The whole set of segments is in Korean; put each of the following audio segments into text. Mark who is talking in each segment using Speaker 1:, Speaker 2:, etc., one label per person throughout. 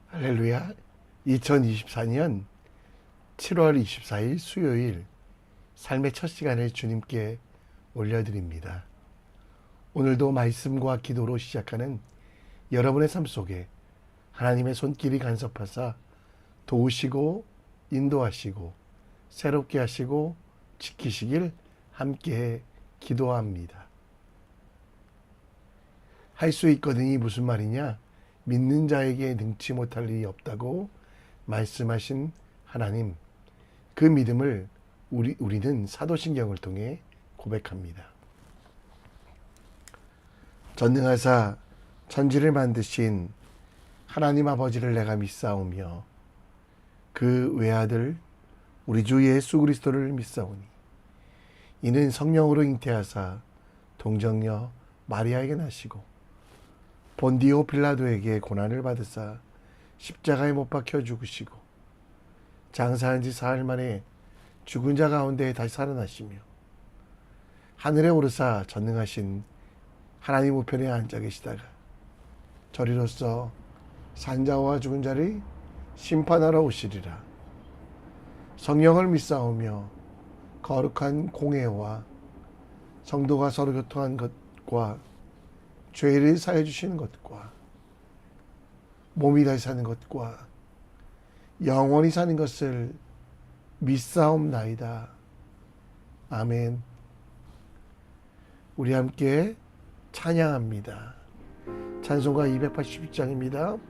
Speaker 1: 할렐루야. 2024년 7월 24일 수요일 삶의 첫 시간을 주님께 올려드립니다. 오늘도 말씀과 기도로 시작하는 여러분의 삶 속에 하나님의 손길이 간섭하사 도우시고 인도하시고 새롭게 하시고 지키시길 함께 기도합니다. 할 수 있거든이 무슨 말이냐? 믿는 자에게 능치 못할 일이 없다고 말씀하신 하나님, 그 믿음을 우리는 사도신경을 통해 고백합니다. 전능하사 천지를 만드신 하나님 아버지를 내가 믿사오며 그 외아들 우리 주 예수 그리스도를 믿사오니 이는 성령으로 잉태하사 동정녀 마리아에게 나시고 본디오 빌라도에게 고난을 받으사 십자가에 못 박혀 죽으시고 장사한 지 사흘 만에 죽은 자 가운데 다시 살아나시며 하늘에 오르사 전능하신 하나님 우편에 앉아 계시다가 저리로서 산자와 죽은 자를 심판하러 오시리라. 성령을 믿사오며 거룩한 공회와 성도가 서로 교통한 것과 죄를 사해 주시는 것과 몸이 다시 사는 것과 영원히 사는 것을 믿사옵나이다. 아멘. 우리 함께 찬양합니다. 찬송가 287장입니다.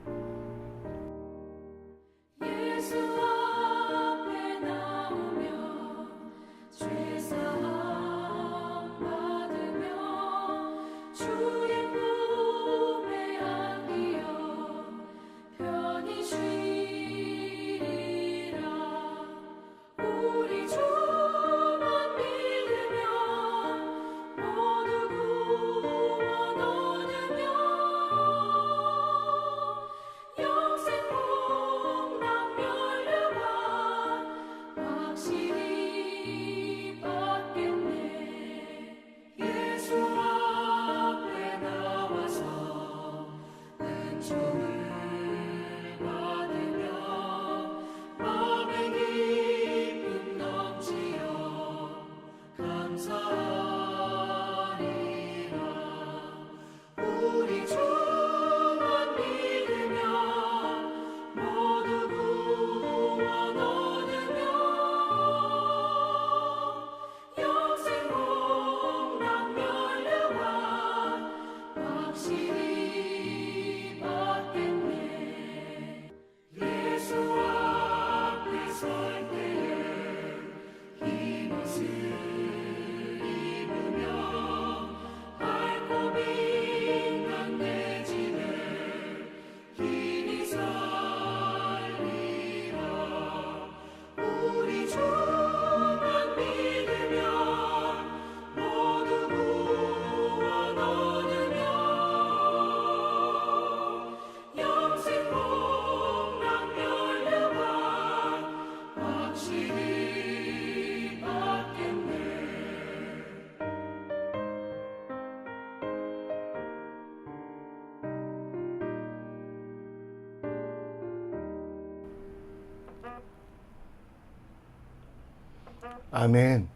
Speaker 1: 아멘.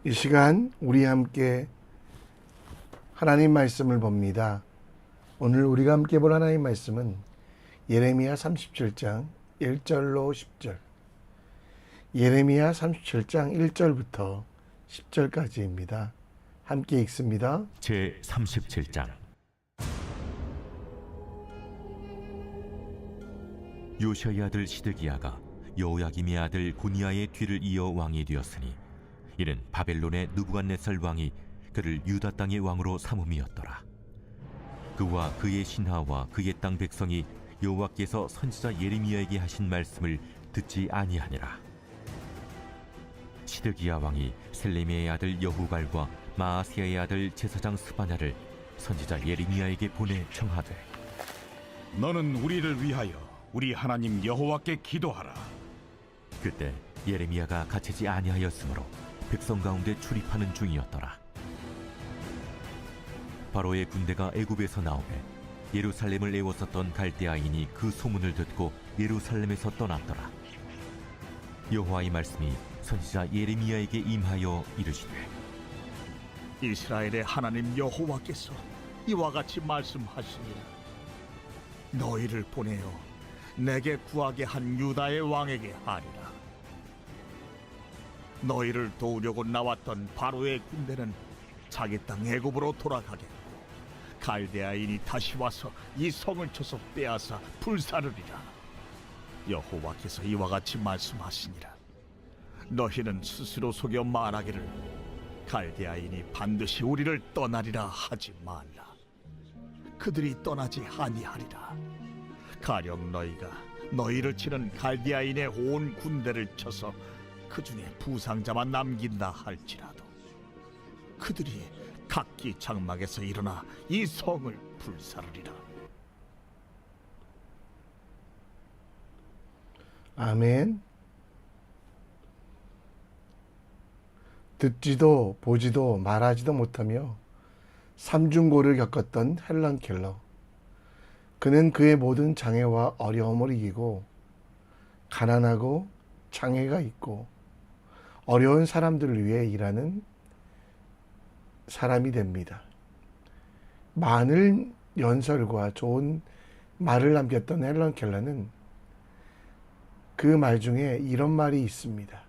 Speaker 1: 이 시간 우리 함께 하나님 말씀을 봅니다. 오늘 우리가 함께 볼 하나님 말씀은 예레미야 37장 1절로 10절, 예레미야 37장 1절부터 10절까지입니다. 함께 읽습니다.
Speaker 2: 제 37장. 요시아의 아들 시드기야가 여호야김의 아들 고니야의 뒤를 이어 왕이 되었으니 이는 바벨론의 느부갓네살 왕이 그를 유다 땅의 왕으로 삼음이었더라. 그와 그의 신하와 그의 땅 백성이 여호와께서 선지자 예레미야에게 하신 말씀을 듣지 아니하니라. 시드기야 왕이 셀레미의 아들 여후갈과 마아스야의 아들 제사장 스바냐를 선지자 예레미야에게 보내 청하되,
Speaker 3: 너는 우리를 위하여 우리 하나님 여호와께 기도하라.
Speaker 2: 그때 예레미야가 갇히지 아니하였으므로 백성 가운데 출입하는 중이었더라. 바로의 군대가 애굽에서 나오매 예루살렘을 애워쌌던 갈대아인이 그 소문을 듣고 예루살렘에서 떠났더라. 여호와의 말씀이 선지자 예레미야에게 임하여 이르시되,
Speaker 3: 이스라엘의 하나님 여호와께서 이와 같이 말씀하시니라. 너희를 보내어 내게 구하게 한 유다의 왕에게 하리라. 너희를 도우려고 나왔던 바로의 군대는 자기 땅 애굽으로 돌아가겠고, 갈대아인이 다시 와서 이 성을 쳐서 빼앗아 불사르리라. 여호와께서 이와 같이 말씀하시니라. 너희는 스스로 속여 말하기를 갈대아인이 반드시 우리를 떠나리라 하지 말라. 그들이 떠나지 아니하리라. 가령 너희가 너희를 치는 갈대아인의 온 군대를 쳐서 그 중에 부상자만 남긴다 할지라도 그들이 각기 장막에서 일어나 이 성을 불사르리라.
Speaker 1: 아멘. 듣지도 보지도 말하지도 못하며 삼중고를 겪었던 헬런 켈러. 그는 그의 모든 장애와 어려움을 이기고 가난하고 장애가 있고 어려운 사람들을 위해 일하는 사람이 됩니다. 많은 연설과 좋은 말을 남겼던 헬런 켈러는 그 말 중에 이런 말이 있습니다.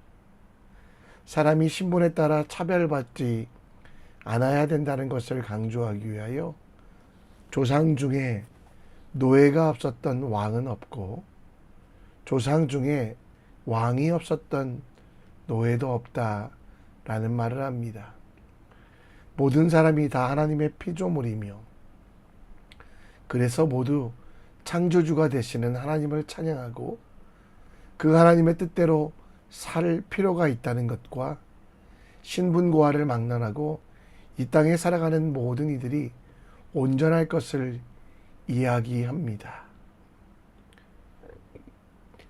Speaker 1: 사람이 신분에 따라 차별받지 않아야 된다는 것을 강조하기 위하여 조상 중에 노예가 없었던 왕은 없고 조상 중에 왕이 없었던 노예도 없다라는 말을 합니다. 모든 사람이 다 하나님의 피조물이며 그래서 모두 창조주가 되시는 하나님을 찬양하고 그 하나님의 뜻대로 살 필요가 있다는 것과 신분고하를 막론하고 이 땅에 살아가는 모든 이들이 온전할 것을 이야기합니다.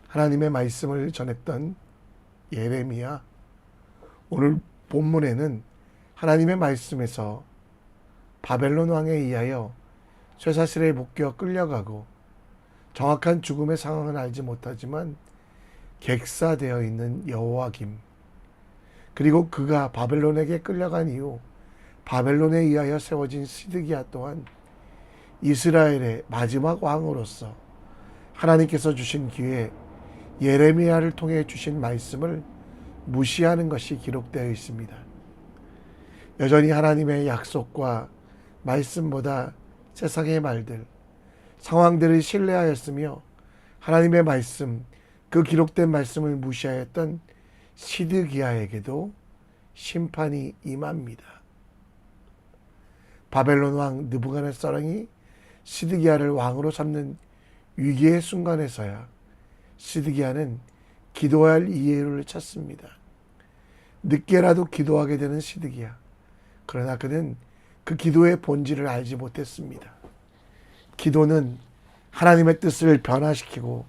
Speaker 1: 하나님의 말씀을 전했던 예레미야, 오늘 본문에는 하나님의 말씀에서 바벨론 왕에 의하여 쇠사슬에 묶여 끌려가고 정확한 죽음의 상황은 알지 못하지만 객사되어 있는 여호와김, 그리고 그가 바벨론에게 끌려간 이후 바벨론에 의하여 세워진 시드기야 또한 이스라엘의 마지막 왕으로서 하나님께서 주신 기회에 예레미야를 통해 주신 말씀을 무시하는 것이 기록되어 있습니다. 여전히 하나님의 약속과 말씀보다 세상의 말들, 상황들을 신뢰하였으며 하나님의 말씀, 그 기록된 말씀을 무시하였던 시드기야에게도 심판이 임합니다. 바벨론 왕 느부갓네살이 시드기야를 왕으로 삼는 위기의 순간에서야 시드기야는 기도해야 할 이유를 찾습니다. 늦게라도 기도하게 되는 시드기야. 그러나 그는 그 기도의 본질을 알지 못했습니다. 기도는 하나님의 뜻을 변화시키고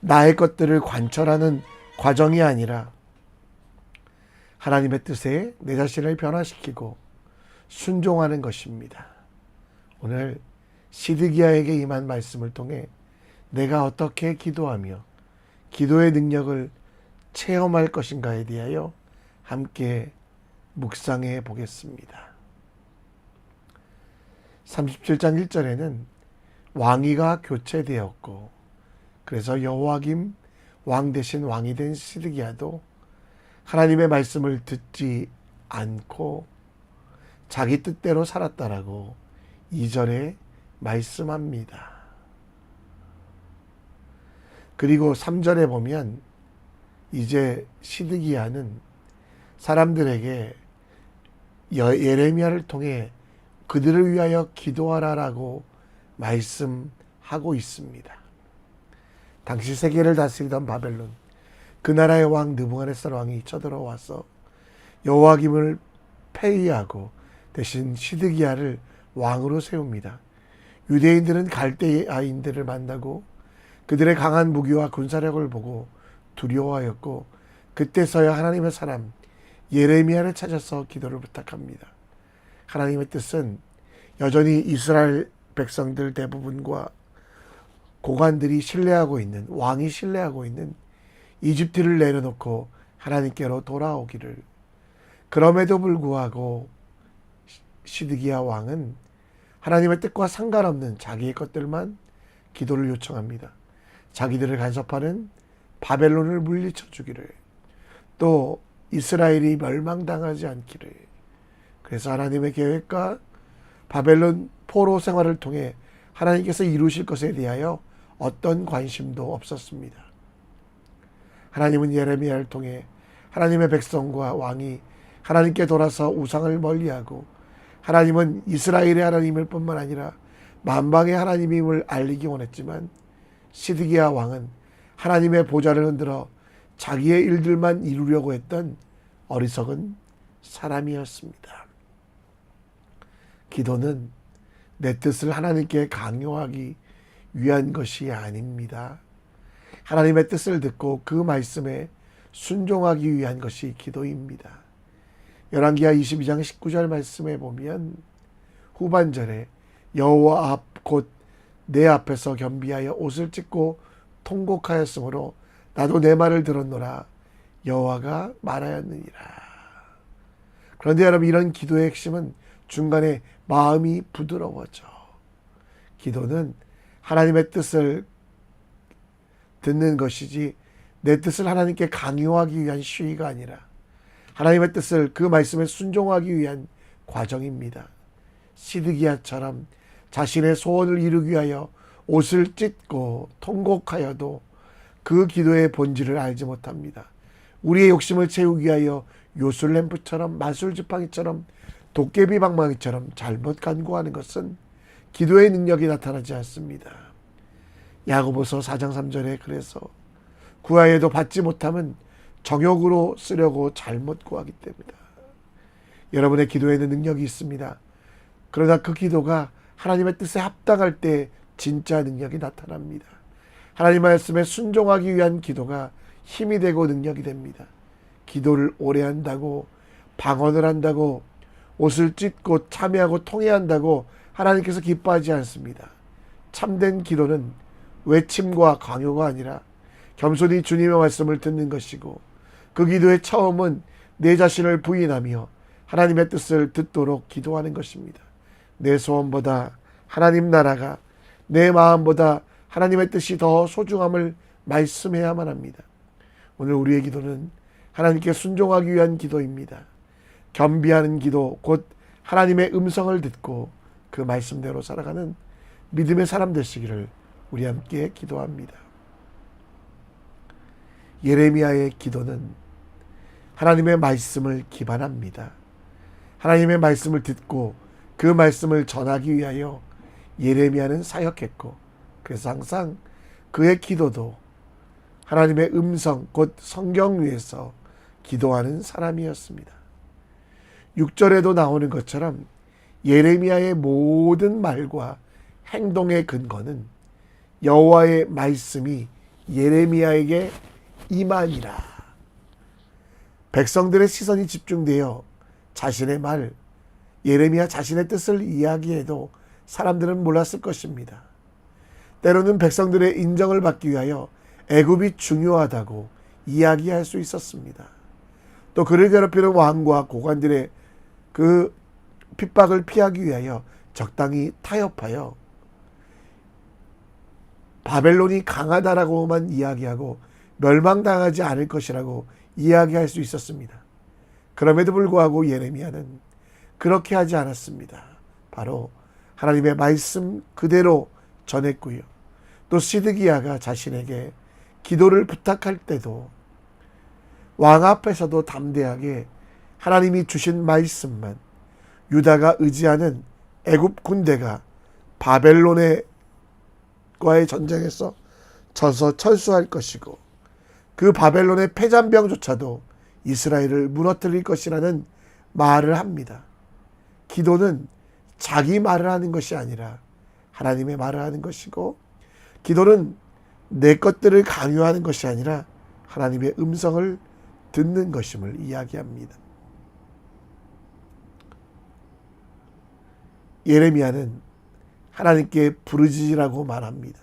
Speaker 1: 나의 것들을 관철하는 과정이 아니라 하나님의 뜻에 내 자신을 변화시키고 순종하는 것입니다. 오늘 시드기야에게 임한 말씀을 통해 내가 어떻게 기도하며 기도의 능력을 체험할 것인가에 대하여 함께 묵상해 보겠습니다. 37장 1절에는 왕위가 교체되었고 그래서 여호와김 왕 대신 왕이 된 시드기야도 하나님의 말씀을 듣지 않고 자기 뜻대로 살았다라고 2절에 말씀합니다. 그리고 3절에 보면 이제 시드기야는 사람들에게 예레미야를 통해 그들을 위하여 기도하라라고 말씀하고 있습니다. 당시 세계를 다스리던 바벨론, 그 나라의 왕 느부갓네살 왕이 쳐들어와서 여호와김을 폐위하고 대신 시드기야를 왕으로 세웁니다. 유대인들은 갈대아인들을 만나고 그들의 강한 무기와 군사력을 보고 두려워하였고 그때서야 하나님의 사람 예레미야를 찾아서 기도를 부탁합니다. 하나님의 뜻은 여전히 이스라엘 백성들 대부분과 고관들이 신뢰하고 있는, 왕이 신뢰하고 있는 이집트를 내려놓고 하나님께로 돌아오기를. 그럼에도 불구하고 시드기야 왕은 하나님의 뜻과 상관없는 자기의 것들만 기도를 요청합니다. 자기들을 간섭하는 바벨론을 물리쳐 주기를, 또 이스라엘이 멸망당하지 않기를. 그래서 하나님의 계획과 바벨론 포로 생활을 통해 하나님께서 이루실 것에 대하여 어떤 관심도 없었습니다. 하나님은 예레미야를 통해 하나님의 백성과 왕이 하나님께 돌아서 우상을 멀리하고 하나님은 이스라엘의 하나님일 뿐만 아니라 만방의 하나님임을 알리기 원했지만 시드기야 왕은 하나님의 보좌를 흔들어 자기의 일들만 이루려고 했던 어리석은 사람이었습니다. 기도는 내 뜻을 하나님께 강요하기 위한 것이 아닙니다. 하나님의 뜻을 듣고 그 말씀에 순종하기 위한 것이 기도입니다. 열왕기하 22장 19절 말씀에 보면 후반절에 여호와 앞 곧 내 앞에서 겸비하여 옷을 찢고 통곡하였으므로 나도 내 말을 들었노라 여호와가 말하였느니라. 그런데 여러분, 이런 기도의 핵심은 중간에 마음이 부드러워져. 기도는 하나님의 뜻을 듣는 것이지 내 뜻을 하나님께 강요하기 위한 시위가 아니라 하나님의 뜻을, 그 말씀에 순종하기 위한 과정입니다. 시드기야처럼 자신의 소원을 이루기 위하여 옷을 찢고 통곡하여도 그 기도의 본질을 알지 못합니다. 우리의 욕심을 채우기 위하여 요술램프처럼, 마술지팡이처럼, 도깨비 방망이처럼 잘못 간구하는 것은 기도의 능력이 나타나지 않습니다. 야고보서 4장 3절에 그래서 구하여도 받지 못함은 정욕으로 쓰려고 잘못 구하기 때문이다. 여러분의 기도에는 능력이 있습니다. 그러나 그 기도가 하나님의 뜻에 합당할 때 진짜 능력이 나타납니다. 하나님 말씀에 순종하기 위한 기도가 힘이 되고 능력이 됩니다. 기도를 오래 한다고, 방언을 한다고, 옷을 찢고 참여하고 통회한다고 하나님께서 기뻐하지 않습니다. 참된 기도는 외침과 강요가 아니라 겸손히 주님의 말씀을 듣는 것이고, 그 기도의 처음은 내 자신을 부인하며 하나님의 뜻을 듣도록 기도하는 것입니다. 내 소원보다 하나님 나라가, 내 마음보다 하나님의 뜻이 더 소중함을 말씀해야만 합니다. 오늘 우리의 기도는 하나님께 순종하기 위한 기도입니다. 겸비하는 기도, 곧 하나님의 음성을 듣고 그 말씀대로 살아가는 믿음의 사람 되시기를 우리 함께 기도합니다. 예레미야의 기도는 하나님의 말씀을 기반합니다. 하나님의 말씀을 듣고 그 말씀을 전하기 위하여 예레미야는 사역했고, 그래서 항상 그의 기도도 하나님의 음성, 곧 성경 위에서 기도하는 사람이었습니다. 6절에도 나오는 것처럼 예레미야의 모든 말과 행동의 근거는 여호와의 말씀이 예레미야에게 임하니라. 백성들의 시선이 집중되어 자신의 말, 예레미야 자신의 뜻을 이야기해도 사람들은 몰랐을 것입니다. 때로는 백성들의 인정을 받기 위하여 애굽이 중요하다고 이야기할 수 있었습니다. 또 그를 괴롭히는 왕과 고관들의 그 핍박을 피하기 위하여 적당히 타협하여 바벨론이 강하다라고만 이야기하고 멸망당하지 않을 것이라고 이야기할 수 있었습니다. 그럼에도 불구하고 예레미야는 그렇게 하지 않았습니다. 바로 하나님의 말씀 그대로 전했고요. 또 시드기야가 자신에게 기도를 부탁할 때도 왕 앞에서도 담대하게 하나님이 주신 말씀만, 유다가 의지하는 애굽 군대가 바벨론과의 전쟁에서 져서 철수할 것이고, 그 바벨론의 패잔병조차도 이스라엘을 무너뜨릴 것이라는 말을 합니다. 기도는 자기 말을 하는 것이 아니라 하나님의 말을 하는 것이고, 기도는 내 것들을 강요하는 것이 아니라 하나님의 음성을 듣는 것임을 이야기합니다. 예레미야는 하나님께 부르짖으라고 말합니다.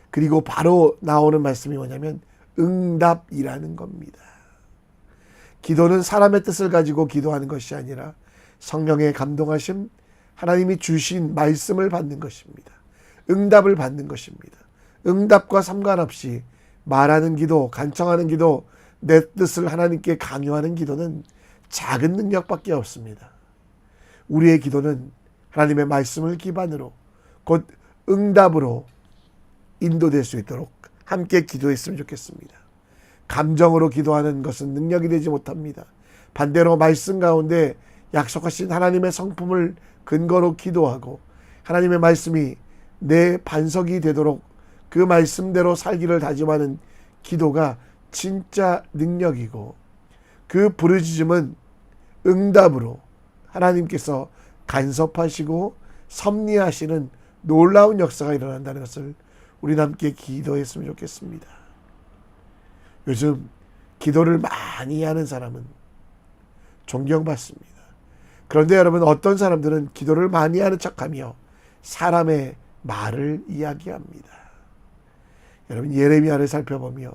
Speaker 1: 그리고 바로 나오는 말씀이 뭐냐면 응답이라는 겁니다. 기도는 사람의 뜻을 가지고 기도하는 것이 아니라 성령의 감동하심, 하나님이 주신 말씀을 받는 것입니다. 응답을 받는 것입니다. 응답과 상관없이 말하는 기도, 간청하는 기도, 내 뜻을 하나님께 강요하는 기도는 작은 능력밖에 없습니다. 우리의 기도는 하나님의 말씀을 기반으로 곧 응답으로 인도될 수 있도록 함께 기도했으면 좋겠습니다. 감정으로 기도하는 것은 능력이 되지 못합니다. 반대로 말씀 가운데 약속하신 하나님의 성품을 근거로 기도하고 하나님의 말씀이 내 반석이 되도록 그 말씀대로 살기를 다짐하는 기도가 진짜 능력이고, 그 부르짖음은 응답으로 하나님께서 간섭하시고 섭리하시는 놀라운 역사가 일어난다는 것을 우리 함께 기도했으면 좋겠습니다. 요즘 기도를 많이 하는 사람은 존경받습니다. 그런데 여러분, 어떤 사람들은 기도를 많이 하는 척하며 사람의 말을 이야기합니다. 여러분, 예레미야를 살펴보며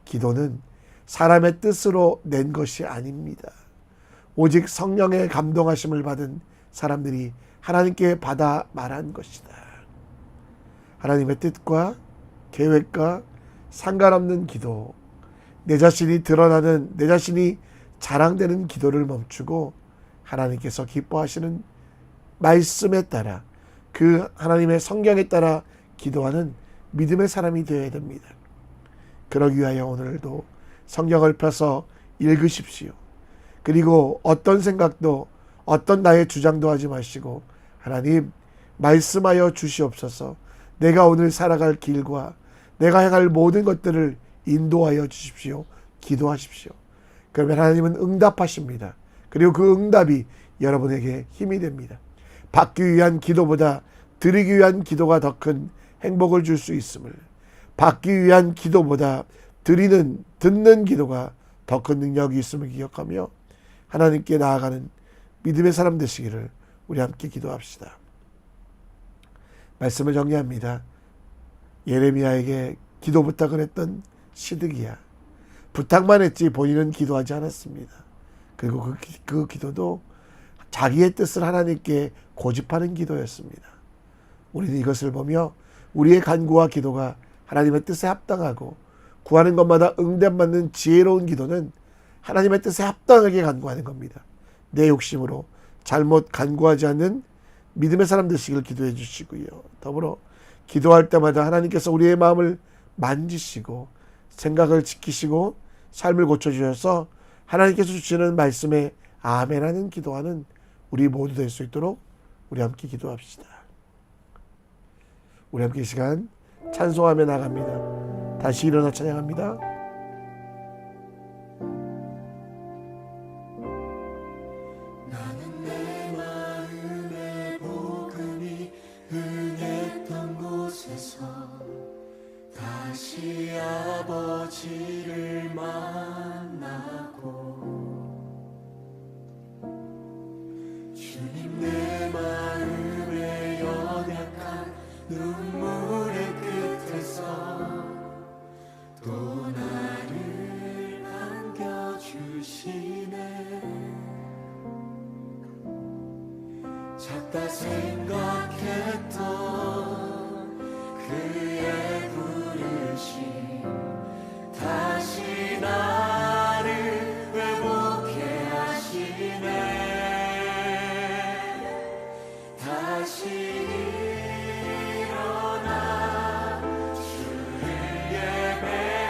Speaker 1: 기도는 사람의 뜻으로 낸 것이 아닙니다. 오직 성령의 감동하심을 받은 사람들이 하나님께 받아 말한 것이다. 하나님의 뜻과 계획과 상관없는 기도, 내 자신이 드러나는, 내 자신이 자랑되는 기도를 멈추고 하나님께서 기뻐하시는 말씀에 따라, 그 하나님의 성경에 따라 기도하는 믿음의 사람이 되어야 됩니다. 그러기 위하여 오늘도 성경을 펴서 읽으십시오. 그리고 어떤 생각도, 어떤 나의 주장도 하지 마시고 하나님 말씀하여 주시옵소서, 내가 오늘 살아갈 길과 내가 행할 모든 것들을 인도하여 주십시오. 기도하십시오. 그러면 하나님은 응답하십니다. 그리고 그 응답이 여러분에게 힘이 됩니다. 받기 위한 기도보다 드리기 위한 기도가 더 큰 행복을 줄 수 있음을, 받기 위한 기도보다 듣는 기도가 더 큰 능력이 있음을 기억하며 하나님께 나아가는 믿음의 사람 되시기를 우리 함께 기도합시다. 말씀을 정리합니다. 예레미야에게 기도 부탁을 했던 시드기야, 부탁만 했지 본인은 기도하지 않았습니다. 그리고 그 기도도 자기의 뜻을 하나님께 고집하는 기도였습니다. 우리는 이것을 보며 우리의 간구와 기도가 하나님의 뜻에 합당하고 구하는 것마다 응답받는 지혜로운 기도는 하나님의 뜻에 합당하게 간구하는 겁니다. 내 욕심으로 잘못 간구하지 않는 믿음의 사람 되시길 기도해 주시고요. 더불어 기도할 때마다 하나님께서 우리의 마음을 만지시고 생각을 지키시고 삶을 고쳐주셔서 하나님께서 주시는 말씀에 아멘하는 기도하는 우리 모두 될 수 있도록 우리 함께 기도합시다. 우리 함께 이 시간 찬송하며 나갑니다. 다시 일어나 찬양합니다.
Speaker 4: 나는 내 마음에 복음이 응했던 곳에서 다시 아버지를 만나고, 주님 내 마음에 연약한 눈물의 끝에서 또 나를 안겨주시네. 작다 생각했던 그의 부르심 다시 나를 회복해 하시네. 다시 일어나 주를 예배하니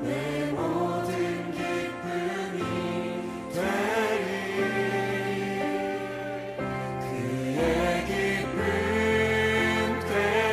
Speaker 4: 내 모든 기쁨이 되리. 그의 기쁨 되리.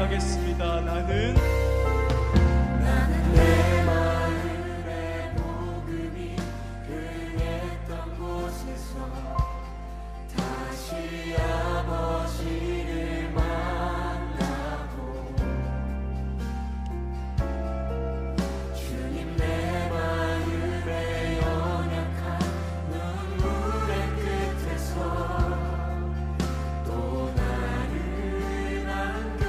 Speaker 5: 고백하겠습니다. 나는
Speaker 4: 내 마음의 복음이 흥했던 곳에서 다시 아버지를 만나고 주님 내 마음의 연약한 눈물의 끝에서 또 나를 안겨주시네.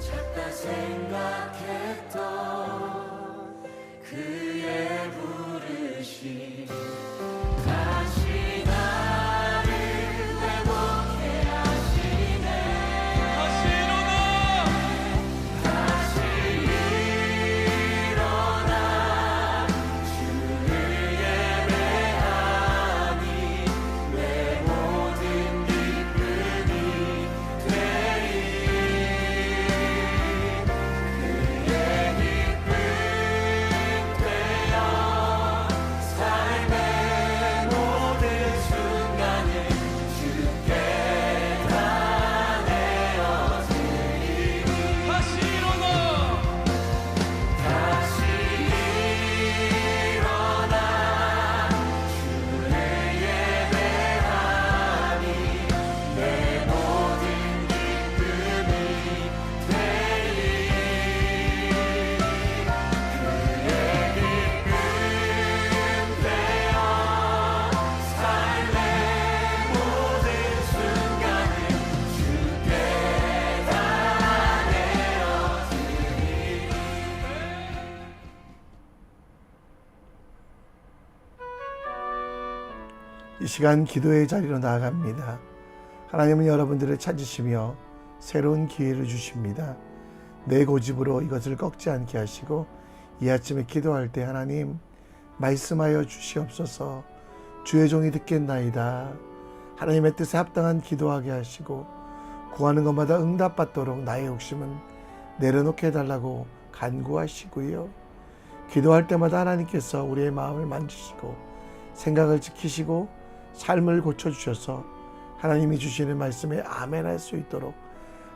Speaker 4: 작다 생각했던 그의 부르심 다시 나를 회복해 하시네. 다시 일어나 주를 예배하니 내 모든 기쁨이 되리. 그의 기쁨 되어 삶의 모든 순간에 주께 다 내어드리니. 다시 일어나 주를 예배하니 내 모든 기쁨이 되리. 그의 기쁨 되어 삶의 모든 순간에 주께 다 내어드리니.
Speaker 1: 이 시간 기도의 자리로 나아갑니다. 하나님은 여러분들을 찾으시며 새로운 기회를 주십니다. 내 고집으로 이것을 꺾지 않게 하시고 이 아침에 기도할 때 하나님 말씀하여 주시옵소서. 주의 종이 듣겠나이다. 하나님의 뜻에 합당한 기도하게 하시고 구하는 것마다 응답받도록 나의 욕심은 내려놓게 해달라고 간구하시고요. 기도할 때마다 하나님께서 우리의 마음을 만지시고 생각을 지키시고 삶을 고쳐주셔서 하나님이 주시는 말씀에 아멘할 수 있도록,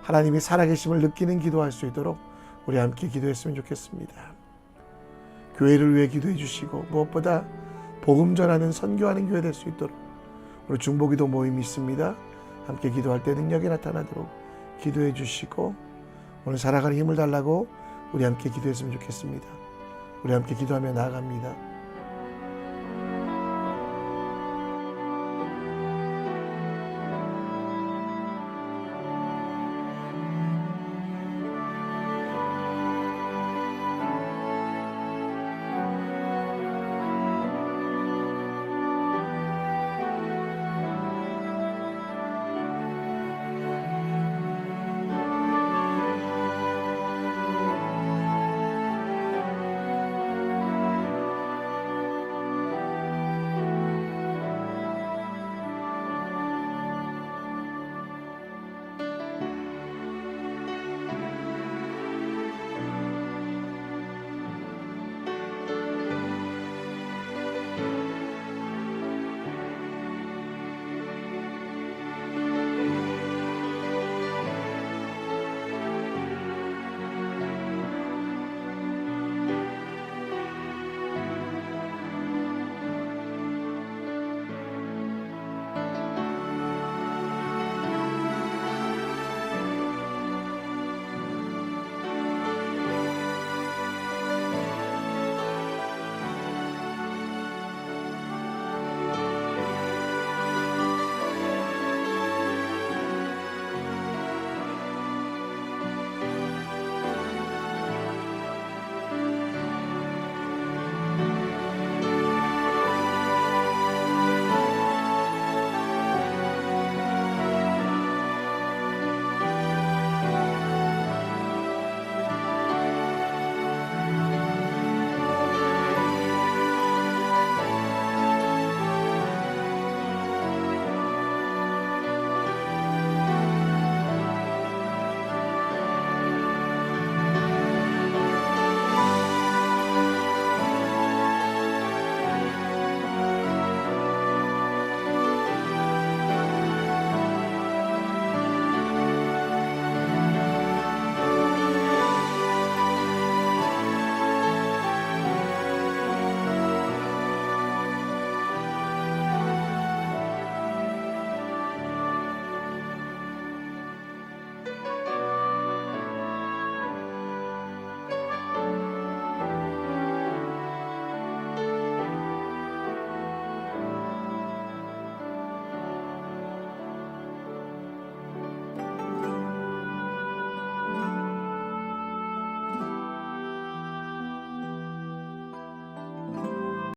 Speaker 1: 하나님이 살아계심을 느끼는 기도할 수 있도록 우리 함께 기도했으면 좋겠습니다. 교회를 위해 기도해 주시고 무엇보다 복음 전하는 선교하는 교회 될 수 있도록 오늘 중보기도 모임이 있습니다. 함께 기도할 때 능력이 나타나도록 기도해 주시고 오늘 살아가는 힘을 달라고 우리 함께 기도했으면 좋겠습니다. 우리 함께 기도하며 나아갑니다.